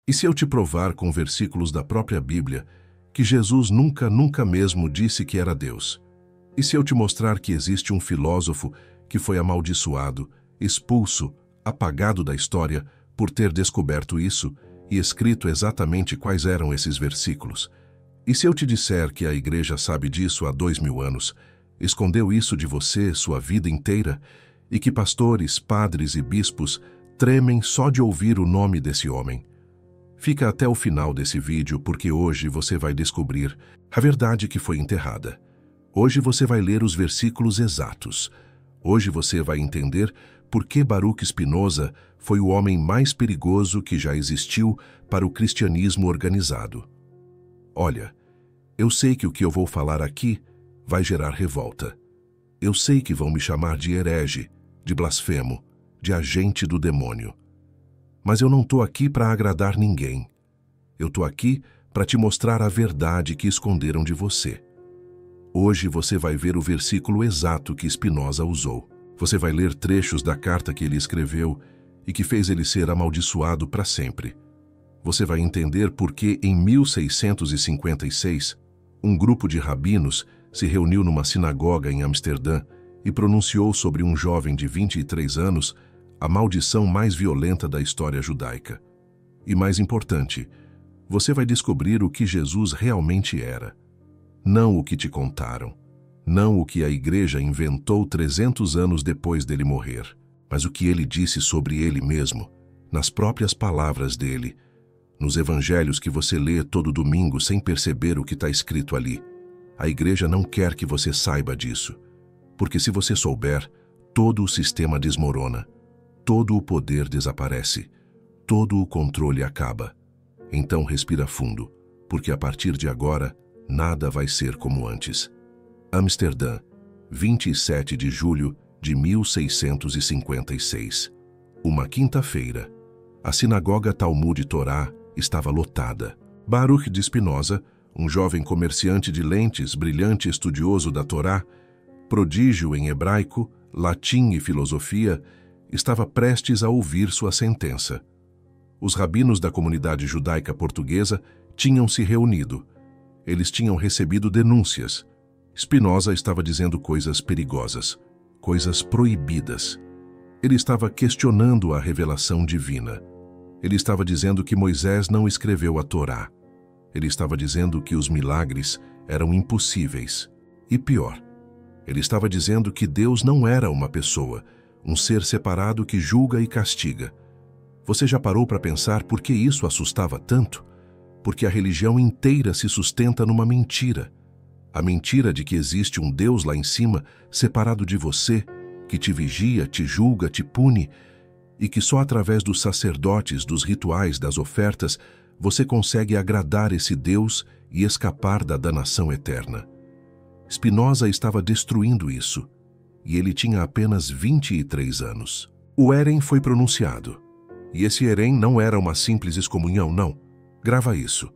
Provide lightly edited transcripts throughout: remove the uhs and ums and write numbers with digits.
E se eu te provar com versículos da própria Bíblia que Jesus nunca mesmo disse que era Deus? E se eu te mostrar que existe um filósofo que foi amaldiçoado, expulso, apagado da história por ter descoberto isso e escrito exatamente quais eram esses versículos? E se eu te disser que a igreja sabe disso há 2000 anos, escondeu isso de você sua vida inteira, e que pastores, padres e bispos tremem só de ouvir o nome desse homem? Fica até o final desse vídeo, porque hoje você vai descobrir a verdade que foi enterrada. Hoje você vai ler os versículos exatos. Hoje você vai entender por que Baruch Spinoza foi o homem mais perigoso que já existiu para o cristianismo organizado. Olha, eu sei que o que eu vou falar aqui vai gerar revolta. Eu sei que vão me chamar de herege, de blasfemo, de agente do demônio. Mas eu não estou aqui para agradar ninguém. Eu estou aqui para te mostrar a verdade que esconderam de você. Hoje você vai ver o versículo exato que Spinoza usou. Você vai ler trechos da carta que ele escreveu e que fez ele ser amaldiçoado para sempre. Você vai entender por que, em 1656, um grupo de rabinos se reuniu numa sinagoga em Amsterdã e pronunciou sobre um jovem de 23 anos a maldição mais violenta da história judaica. E mais importante, você vai descobrir o que Jesus realmente era. Não o que te contaram, não o que a igreja inventou 300 anos depois dele morrer, mas o que ele disse sobre ele mesmo, nas próprias palavras dele, nos evangelhos que você lê todo domingo sem perceber o que está escrito ali. A igreja não quer que você saiba disso, porque se você souber, todo o sistema desmorona, todo o poder desaparece, todo o controle acaba. Então respira fundo, porque a partir de agora, nada vai ser como antes. Amsterdã, 27 de julho de 1656. Uma quinta-feira. A sinagoga Talmud Torá estava lotada. Baruch de Spinoza, um jovem comerciante de lentes, brilhante estudioso da Torá, prodígio em hebraico, latim e filosofia, estava prestes a ouvir sua sentença. Os rabinos da comunidade judaica portuguesa tinham se reunido. Eles tinham recebido denúncias. Spinoza estava dizendo coisas perigosas, coisas proibidas. Ele estava questionando a revelação divina. Ele estava dizendo que Moisés não escreveu a Torá. Ele estava dizendo que os milagres eram impossíveis. E pior, ele estava dizendo que Deus não era uma pessoa, um ser separado que julga e castiga. Você já parou para pensar por que isso assustava tanto? Porque a religião inteira se sustenta numa mentira. A mentira de que existe um Deus lá em cima, separado de você, que te vigia, te julga, te pune, e que só através dos sacerdotes, dos rituais, das ofertas, você consegue agradar esse Deus e escapar da danação eterna. Spinoza estava destruindo isso, e ele tinha apenas 23 anos. O Herem foi pronunciado. E esse Herem não era uma simples excomunhão, não. Grava isso.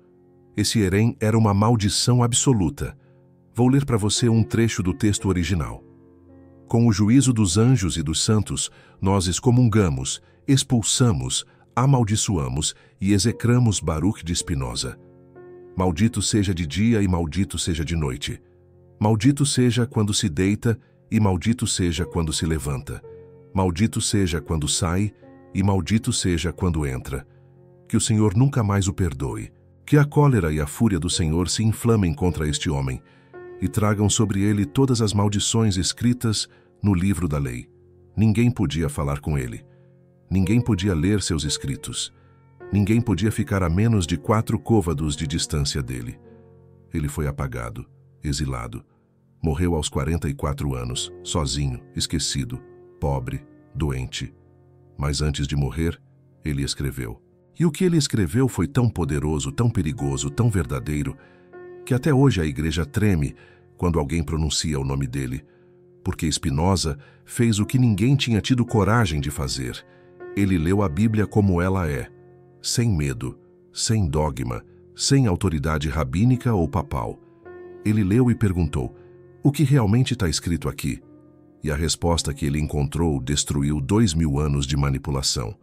Esse Herem era uma maldição absoluta. Vou ler para você um trecho do texto original. Com o juízo dos anjos e dos santos, nós excomungamos, expulsamos, amaldiçoamos e execramos Baruch de Spinoza. Maldito seja de dia e maldito seja de noite. Maldito seja quando se deita e maldito seja quando se levanta. Maldito seja quando sai e maldito seja quando entra. Que o Senhor nunca mais o perdoe. Que a cólera e a fúria do Senhor se inflamem contra este homem e tragam sobre ele todas as maldições escritas no livro da lei. Ninguém podia falar com ele. Ninguém podia ler seus escritos. Ninguém podia ficar a menos de 4 côvados de distância dele. Ele foi apagado, exilado. Morreu aos 44 anos, sozinho, esquecido, pobre, doente. Mas antes de morrer, ele escreveu. E o que ele escreveu foi tão poderoso, tão perigoso, tão verdadeiro, que até hoje a igreja treme quando alguém pronuncia o nome dele, porque Spinoza fez o que ninguém tinha tido coragem de fazer. Ele leu a Bíblia como ela é, sem medo, sem dogma, sem autoridade rabínica ou papal. Ele leu e perguntou, o que realmente está escrito aqui? E a resposta que ele encontrou destruiu 2000 anos de manipulação.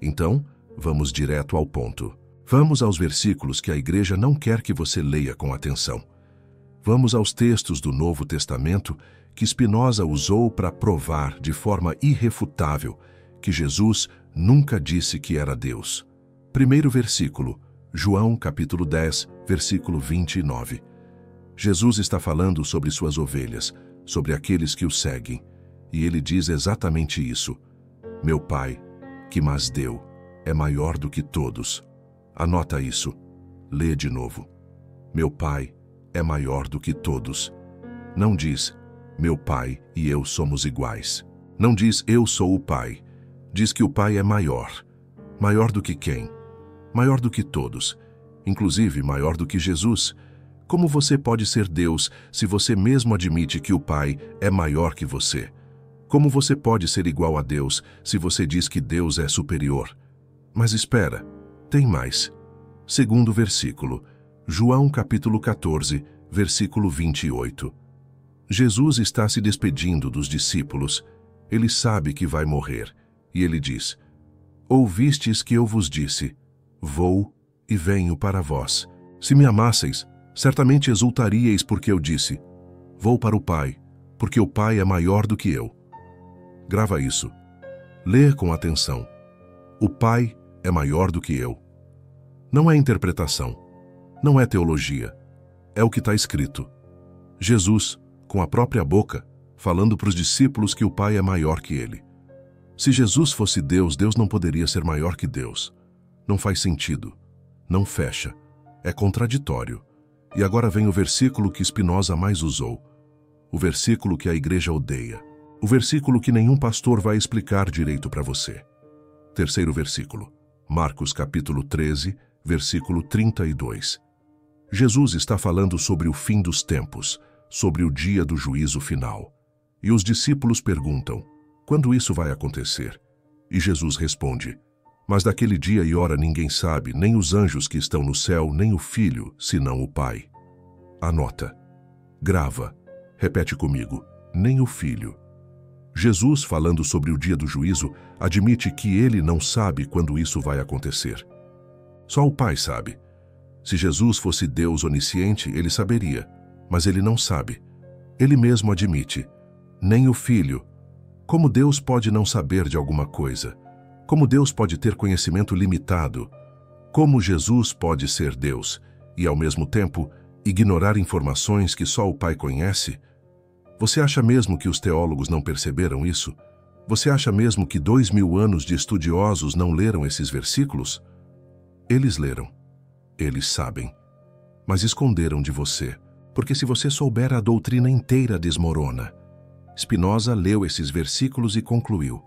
Então, vamos direto ao ponto. Vamos aos versículos que a igreja não quer que você leia com atenção. Vamos aos textos do Novo Testamento que Spinoza usou para provar de forma irrefutável que Jesus nunca disse que era Deus. Primeiro versículo, João capítulo 10, versículo 29. Jesus está falando sobre suas ovelhas, sobre aqueles que o seguem, e ele diz exatamente isso. Meu Pai, que mas deu, é maior do que todos. Anota isso. Lê de novo. Meu Pai é maior do que todos. Não diz, meu Pai e eu somos iguais. Não diz, eu sou o Pai. Diz que o Pai é maior. Maior do que quem? Maior do que todos. Inclusive maior do que Jesus. Como você pode ser Deus se você mesmo admite que o Pai é maior que você? Como você pode ser igual a Deus se você diz que Deus é superior? Mas espera, tem mais. Segundo versículo, João capítulo 14, versículo 28. Jesus está se despedindo dos discípulos. Ele sabe que vai morrer. E ele diz, ouvistes que eu vos disse, vou e venho para vós. Se me amasseis, certamente exultaríeis porque eu disse, vou para o Pai, porque o Pai é maior do que eu. Grava isso. Lê com atenção. O Pai é maior do que eu. Não é interpretação. Não é teologia. É o que está escrito. Jesus, com a própria boca, falando para os discípulos que o Pai é maior que ele. Se Jesus fosse Deus, Deus não poderia ser maior que Deus. Não faz sentido. Não fecha. É contraditório. E agora vem o versículo que Spinoza mais usou. O versículo que a igreja odeia. O versículo que nenhum pastor vai explicar direito para você. Terceiro versículo. Marcos capítulo 13, versículo 32. Jesus está falando sobre o fim dos tempos, sobre o dia do juízo final. E os discípulos perguntam, quando isso vai acontecer? E Jesus responde, mas daquele dia e hora ninguém sabe, nem os anjos que estão no céu, nem o Filho, senão o Pai. Anota. Grava. Repete comigo. Nem o Filho. Jesus, falando sobre o dia do juízo, admite que ele não sabe quando isso vai acontecer. Só o Pai sabe. Se Jesus fosse Deus onisciente, ele saberia, mas ele não sabe. Ele mesmo admite. Nem o Filho. Como Deus pode não saber de alguma coisa? Como Deus pode ter conhecimento limitado? Como Jesus pode ser Deus e, ao mesmo tempo, ignorar informações que só o Pai conhece? Você acha mesmo que os teólogos não perceberam isso? Você acha mesmo que 2000 anos de estudiosos não leram esses versículos? Eles leram. Eles sabem. Mas esconderam de você, porque se você souber, a doutrina inteira desmorona. Spinoza leu esses versículos e concluiu.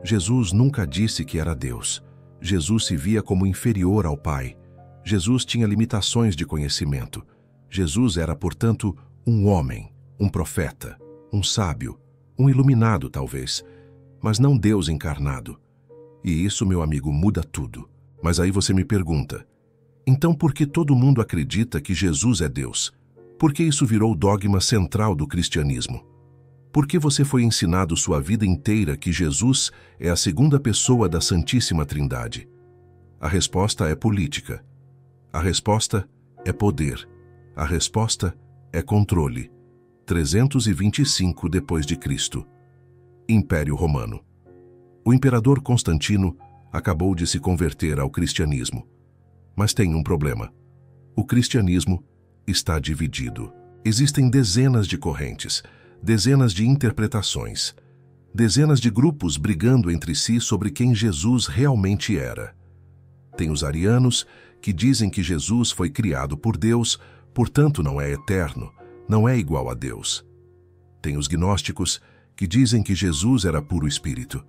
Jesus nunca disse que era Deus. Jesus se via como inferior ao Pai. Jesus tinha limitações de conhecimento. Jesus era, portanto, um homem, um profeta, um sábio, um iluminado talvez, mas não Deus encarnado. E isso, meu amigo, muda tudo. Mas aí você me pergunta, então por que todo mundo acredita que Jesus é Deus? Por que isso virou o dogma central do cristianismo? Por que você foi ensinado sua vida inteira que Jesus é a segunda pessoa da Santíssima Trindade? A resposta é política. A resposta é poder. A resposta é controle. 325 depois de Cristo. Império Romano. O imperador Constantino acabou de se converter ao cristianismo. Mas tem um problema. O cristianismo está dividido. Existem dezenas de correntes, dezenas de interpretações, dezenas de grupos brigando entre si sobre quem Jesus realmente era. Tem os arianos, que dizem que Jesus foi criado por Deus, portanto não é eterno, não é igual a Deus. Tem os gnósticos, que dizem que Jesus era puro espírito,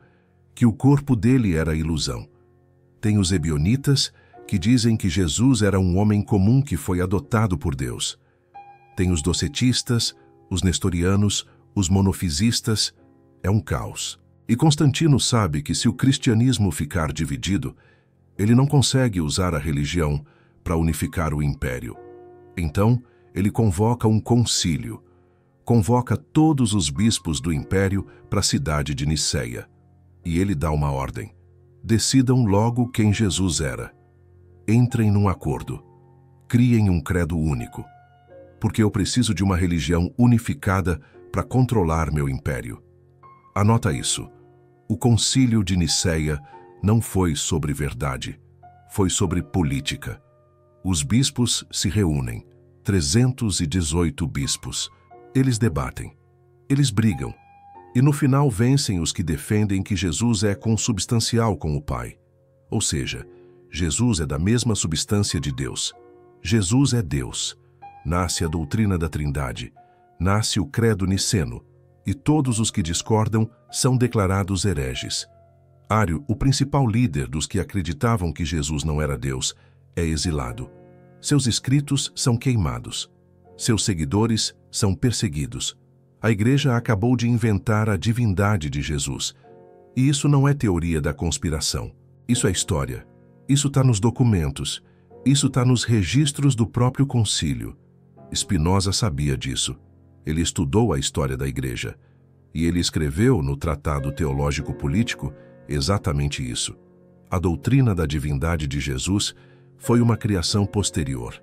que o corpo dele era ilusão. Tem os ebionitas, que dizem que Jesus era um homem comum que foi adotado por Deus. Tem os docetistas, os nestorianos, os monofisistas. É um caos. E Constantino sabe que se o cristianismo ficar dividido, ele não consegue usar a religião para unificar o império. Então, ele convoca um concílio. Convoca todos os bispos do império para a cidade de Niceia. E ele dá uma ordem. Decidam logo quem Jesus era. Entrem num acordo. Criem um credo único. Porque eu preciso de uma religião unificada para controlar meu império. Anota isso. O Concílio de Nicéia não foi sobre verdade, foi sobre política. Os bispos se reúnem, 318 bispos. Eles debatem, eles brigam, e no final vencem os que defendem que Jesus é consubstancial com o Pai. Ou seja, Jesus é da mesma substância de Deus. Jesus é Deus. Nasce a doutrina da Trindade, nasce o credo niceno, e todos os que discordam são declarados hereges. Ário, o principal líder dos que acreditavam que Jesus não era Deus, é exilado. Seus escritos são queimados. Seus seguidores são perseguidos. A igreja acabou de inventar a divindade de Jesus. E isso não é teoria da conspiração. Isso é história. Isso está nos documentos. Isso está nos registros do próprio concílio. Spinoza sabia disso. Ele estudou a história da igreja. E ele escreveu no Tratado Teológico Político exatamente isso. A doutrina da divindade de Jesus foi uma criação posterior.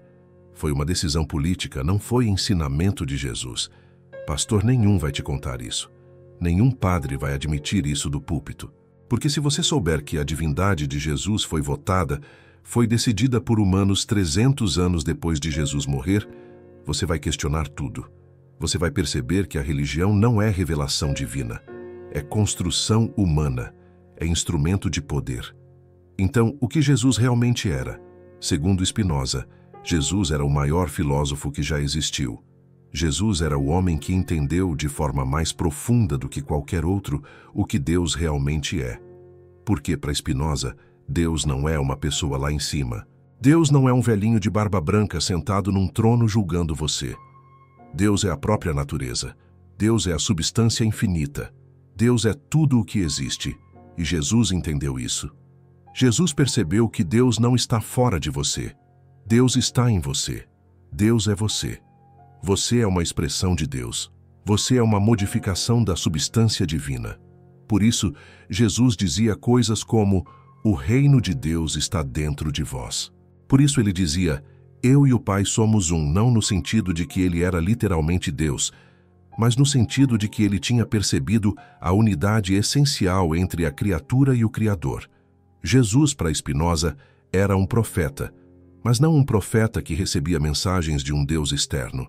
Foi uma decisão política, não foi ensinamento de Jesus. Pastor nenhum vai te contar isso. Nenhum padre vai admitir isso do púlpito. Porque se você souber que a divindade de Jesus foi votada, foi decidida por humanos 300 anos depois de Jesus morrer, você vai questionar tudo. Você vai perceber que a religião não é revelação divina. É construção humana. É instrumento de poder. Então, o que Jesus realmente era? Segundo Spinoza, Jesus era o maior filósofo que já existiu. Jesus era o homem que entendeu de forma mais profunda do que qualquer outro o que Deus realmente é. Porque, para Spinoza, Deus não é uma pessoa lá em cima. Deus não é um velhinho de barba branca sentado num trono julgando você. Deus é a própria natureza. Deus é a substância infinita. Deus é tudo o que existe. E Jesus entendeu isso. Jesus percebeu que Deus não está fora de você. Deus está em você. Deus é você. Você é uma expressão de Deus. Você é uma modificação da substância divina. Por isso, Jesus dizia coisas como: o reino de Deus está dentro de vós. Por isso ele dizia: eu e o Pai somos um, não no sentido de que ele era literalmente Deus, mas no sentido de que ele tinha percebido a unidade essencial entre a criatura e o Criador. Jesus, para Spinoza, era um profeta, mas não um profeta que recebia mensagens de um Deus externo.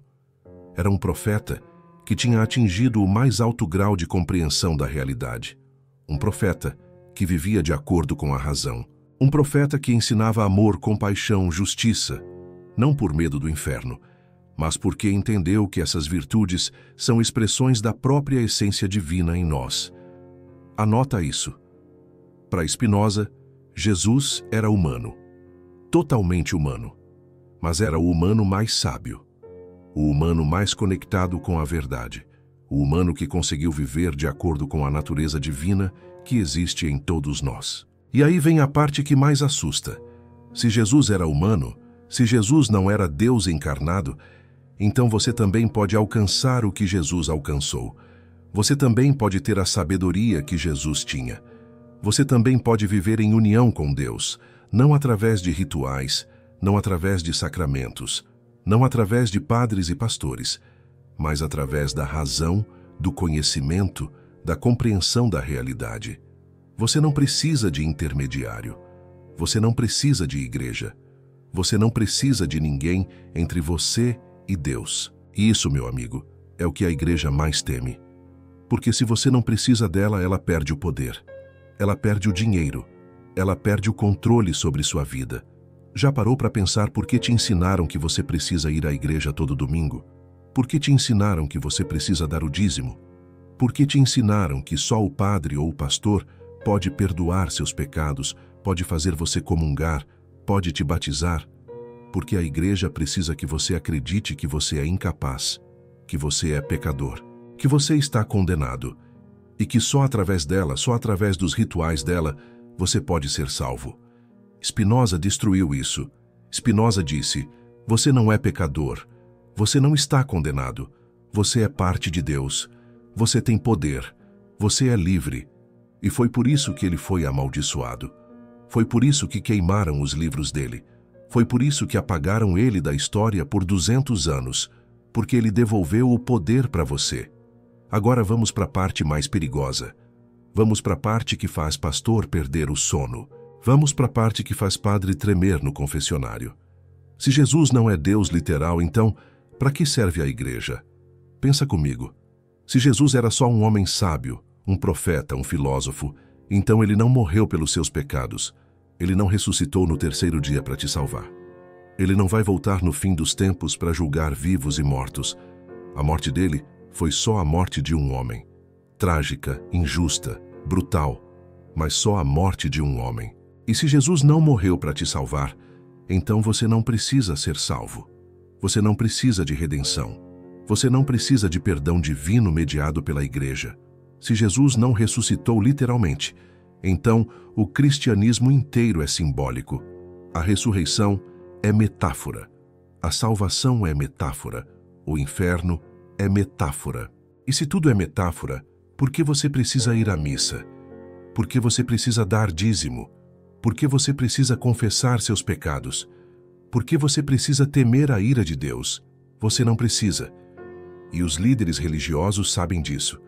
Era um profeta que tinha atingido o mais alto grau de compreensão da realidade. Um profeta que vivia de acordo com a razão. Um profeta que ensinava amor, compaixão, justiça, não por medo do inferno, mas porque entendeu que essas virtudes são expressões da própria essência divina em nós. Anota isso. Para Spinoza, Jesus era humano, totalmente humano, mas era o humano mais sábio, o humano mais conectado com a verdade, o humano que conseguiu viver de acordo com a natureza divina que existe em todos nós. E aí vem a parte que mais assusta. Se Jesus era humano, se Jesus não era Deus encarnado, então você também pode alcançar o que Jesus alcançou. Você também pode ter a sabedoria que Jesus tinha. Você também pode viver em união com Deus, não através de rituais, não através de sacramentos, não através de padres e pastores, mas através da razão, do conhecimento, da compreensão da realidade. Você não precisa de intermediário. Você não precisa de igreja. Você não precisa de ninguém entre você e Deus. E isso, meu amigo, é o que a igreja mais teme. Porque se você não precisa dela, ela perde o poder. Ela perde o dinheiro. Ela perde o controle sobre sua vida. Já parou para pensar por que te ensinaram que você precisa ir à igreja todo domingo? Por que te ensinaram que você precisa dar o dízimo? Por que te ensinaram que só o padre ou o pastor pode perdoar seus pecados, pode fazer você comungar, pode te batizar? Porque a igreja precisa que você acredite que você é incapaz, que você é pecador, que você está condenado e que só através dela, só através dos rituais dela, você pode ser salvo. Spinoza destruiu isso. Spinoza disse: você não é pecador, você não está condenado, você é parte de Deus, você tem poder, você é livre. E foi por isso que ele foi amaldiçoado. Foi por isso que queimaram os livros dele. Foi por isso que apagaram ele da história por 200 anos, porque ele devolveu o poder para você. Agora vamos para a parte mais perigosa. Vamos para a parte que faz pastor perder o sono. Vamos para a parte que faz padre tremer no confessionário. Se Jesus não é Deus literal, então, para que serve a igreja? Pensa comigo. Se Jesus era só um homem sábio, um profeta, um filósofo, então ele não morreu pelos seus pecados. Ele não ressuscitou no terceiro dia para te salvar. Ele não vai voltar no fim dos tempos para julgar vivos e mortos. A morte dele foi só a morte de um homem. Trágica, injusta, brutal, mas só a morte de um homem. E se Jesus não morreu para te salvar, então você não precisa ser salvo. Você não precisa de redenção. Você não precisa de perdão divino mediado pela igreja. Se Jesus não ressuscitou literalmente, então o cristianismo inteiro é simbólico. A ressurreição é metáfora. A salvação é metáfora. O inferno é metáfora. E se tudo é metáfora, por que você precisa ir à missa? Por que você precisa dar dízimo? Por que você precisa confessar seus pecados? Por que você precisa temer a ira de Deus? Você não precisa. E os líderes religiosos sabem disso.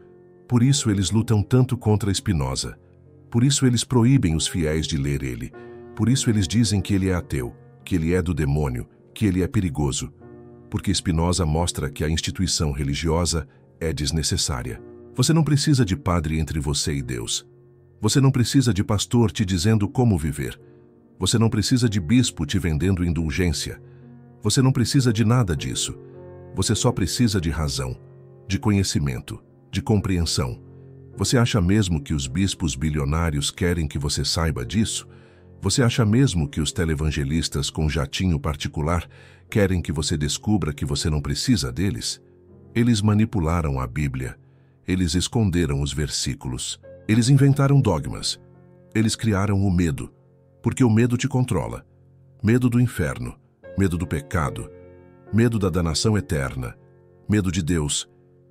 Por isso eles lutam tanto contra Spinoza. Por isso eles proíbem os fiéis de ler ele. Por isso eles dizem que ele é ateu, que ele é do demônio, que ele é perigoso. Porque Spinoza mostra que a instituição religiosa é desnecessária. Você não precisa de padre entre você e Deus. Você não precisa de pastor te dizendo como viver. Você não precisa de bispo te vendendo indulgência. Você não precisa de nada disso. Você só precisa de razão, de conhecimento, de compreensão. Você acha mesmo que os bispos bilionários querem que você saiba disso? Você acha mesmo que os televangelistas com jatinho particular querem que você descubra que você não precisa deles? Eles manipularam a Bíblia. Eles esconderam os versículos. Eles inventaram dogmas. Eles criaram o medo, porque o medo te controla. Medo do inferno, medo do pecado, medo da danação eterna, medo de Deus.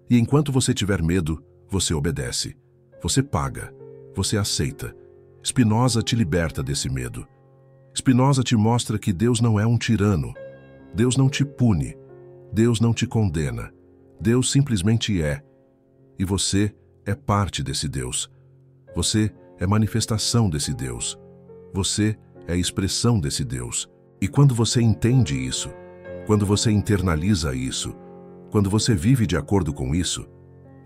E enquanto você tiver medo, você obedece. Você paga. Você aceita. Spinoza te liberta desse medo. Spinoza te mostra que Deus não é um tirano. Deus não te pune. Deus não te condena. Deus simplesmente é. E você é parte desse Deus. Você é manifestação desse Deus. Você é expressão desse Deus. E quando você entende isso, quando você internaliza isso, quando você vive de acordo com isso,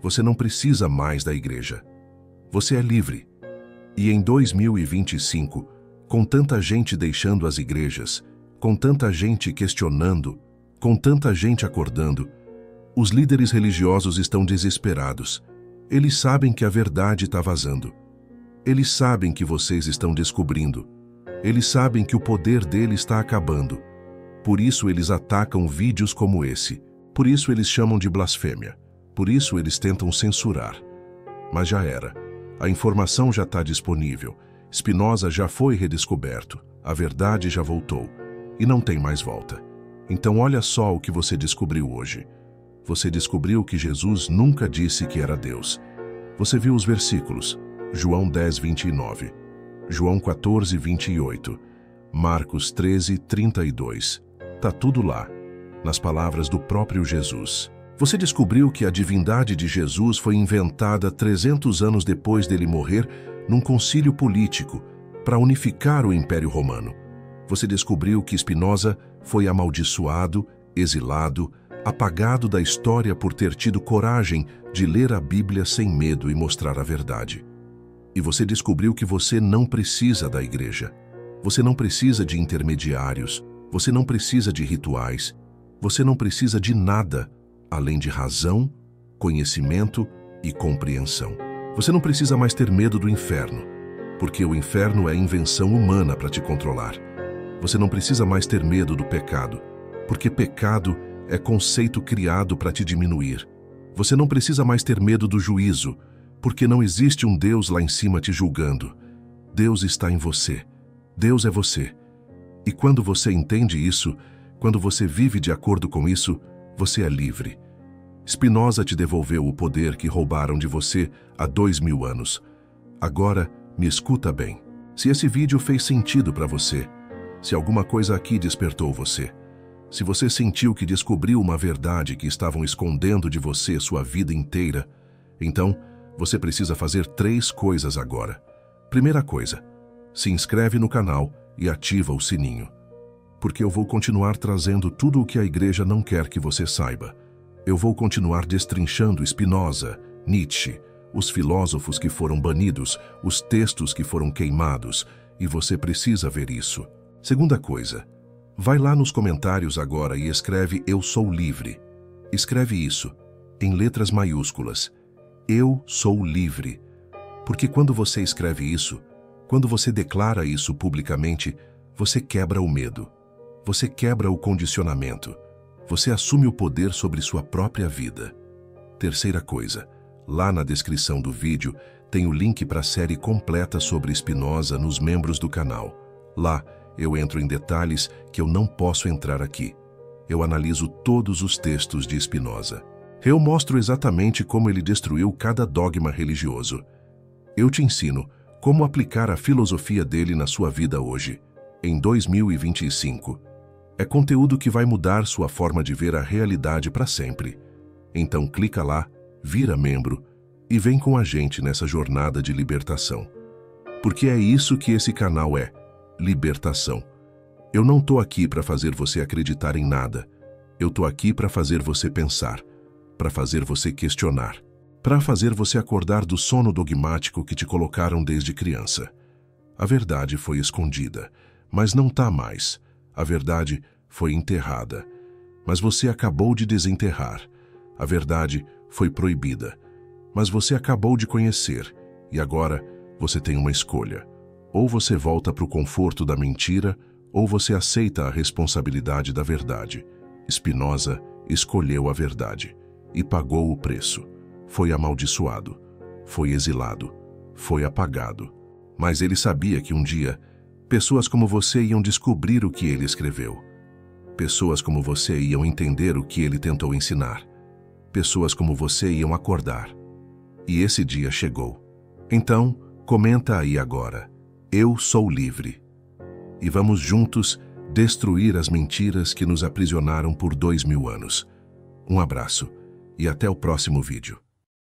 você não precisa mais da igreja. Você é livre. E em 2025, com tanta gente deixando as igrejas, com tanta gente questionando, com tanta gente acordando, os líderes religiosos estão desesperados. Eles sabem que a verdade está vazando. Eles sabem que vocês estão descobrindo. Eles sabem que o poder dele está acabando. Por isso eles atacam vídeos como esse. Por isso eles chamam de blasfêmia. Por isso eles tentam censurar. Mas já era. A informação já está disponível. Spinoza já foi redescoberto. A verdade já voltou. E não tem mais volta. Então olha só o que você descobriu hoje. Você descobriu que Jesus nunca disse que era Deus. Você viu os versículos. João 10, 29. João 14, 28. Marcos 13, 32. Tá tudo lá, nas palavras do próprio Jesus. Você descobriu que a divindade de Jesus foi inventada 300 anos depois dele morrer num concílio político para unificar o Império Romano. Você descobriu que Spinoza foi amaldiçoado, exilado, apagado da história por ter tido coragem de ler a Bíblia sem medo e mostrar a verdade. E você descobriu que você não precisa da igreja. Você não precisa de intermediários. Você não precisa de rituais. Você não precisa de nada além de razão, conhecimento e compreensão. Você não precisa mais ter medo do inferno, porque o inferno é invenção humana para te controlar. Você não precisa mais ter medo do pecado, porque pecado é conceito criado para te diminuir. Você não precisa mais ter medo do juízo, porque não existe um Deus lá em cima te julgando. Deus está em você. Deus é você. E quando você entende isso, quando você vive de acordo com isso, você é livre. Spinoza te devolveu o poder que roubaram de você há 2000 anos. Agora, me escuta bem. Se esse vídeo fez sentido para você, Se alguma coisa aqui despertou você, se você sentiu que descobriu uma verdade que estavam escondendo de você sua vida inteira, então você precisa fazer 3 coisas agora. Primeira coisa, se inscreve no canal e ativa o sininho. Porque eu vou continuar trazendo tudo o que a igreja não quer que você saiba. Eu vou continuar destrinchando Spinoza, Nietzsche, os filósofos que foram banidos, os textos que foram queimados, e você precisa ver isso. Segunda coisa, vai lá nos comentários agora e escreve "Eu sou livre". Escreve isso, em letras maiúsculas. Eu sou livre. Porque quando você escreve isso, quando você declara isso publicamente, você quebra o medo. Você quebra o condicionamento. Você assume o poder sobre sua própria vida. Terceira coisa, lá na descrição do vídeo tem o link para a série completa sobre Spinoza nos membros do canal. Lá eu entro em detalhes que eu não posso entrar aqui. Eu analiso todos os textos de Spinoza. Eu mostro exatamente como ele destruiu cada dogma religioso. Eu te ensino como aplicar a filosofia dele na sua vida hoje, em 2025. É conteúdo que vai mudar sua forma de ver a realidade para sempre. Então clica lá, vira membro e vem com a gente nessa jornada de libertação. Porque é isso que esse canal é, libertação. Eu não tô aqui para fazer você acreditar em nada. Eu tô aqui para fazer você pensar, para fazer você questionar, para fazer você acordar do sono dogmático que te colocaram desde criança. A verdade foi escondida, mas não tá mais. A verdade foi enterrada, mas você acabou de desenterrar. A verdade foi proibida, mas você acabou de conhecer, e agora você tem uma escolha. Ou você volta para o conforto da mentira, ou você aceita a responsabilidade da verdade. Spinoza escolheu a verdade e pagou o preço. Foi amaldiçoado, foi exilado, foi apagado. Mas ele sabia que um dia, pessoas como você iam descobrir o que ele escreveu. Pessoas como você iam entender o que ele tentou ensinar. Pessoas como você iam acordar. E esse dia chegou. Então, comenta aí agora, "Eu sou livre". E vamos juntos destruir as mentiras que nos aprisionaram por 2000 anos. Um abraço e até o próximo vídeo.